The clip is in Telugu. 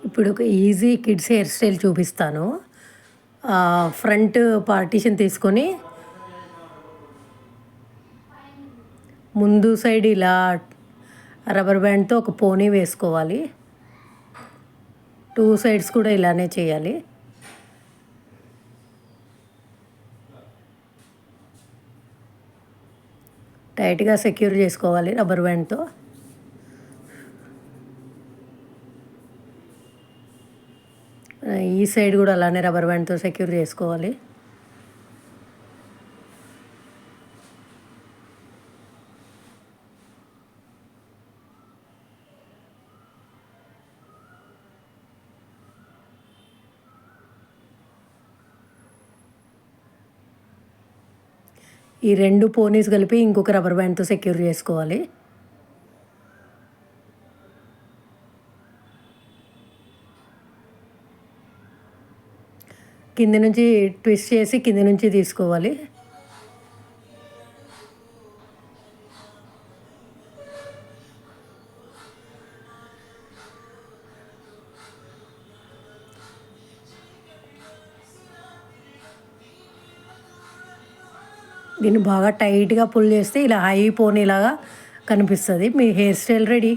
ఇప్పుడు ఒక ఈజీ కిడ్స్ హెయిర్ స్టైల్ చూపిస్తాను. ఫ్రంట్ పార్టీషన్ తీసుకొని ముందు సైడ్ ఇలా రబ్బర్ బ్యాండ్తో ఒక పోనీ వేసుకోవాలి. 2 సైడ్స్ కూడా ఇలానే చేయాలి. టైట్గా సెక్యూర్ చేసుకోవాలి రబ్బర్ బ్యాండ్తో. ఈ సైడ్ కూడా అలానే రబ్బర్ బ్యాండ్తో సెక్యూర్ చేసుకోవాలి. ఈ 2 పోనీస్ కలిపి ఇంకొక రబ్బర్ బ్యాండ్తో సెక్యూర్ చేసుకోవాలి. కింది నుంచి ట్విస్ట్ చేసి కింది నుంచి తీసుకోవాలి. దీన్ని బాగా టైట్గా పుల్ చేస్తే ఇలా హై పోనీలాగా కనిపిస్తుంది. మీ హెయిర్ స్టైల్ రెడీ.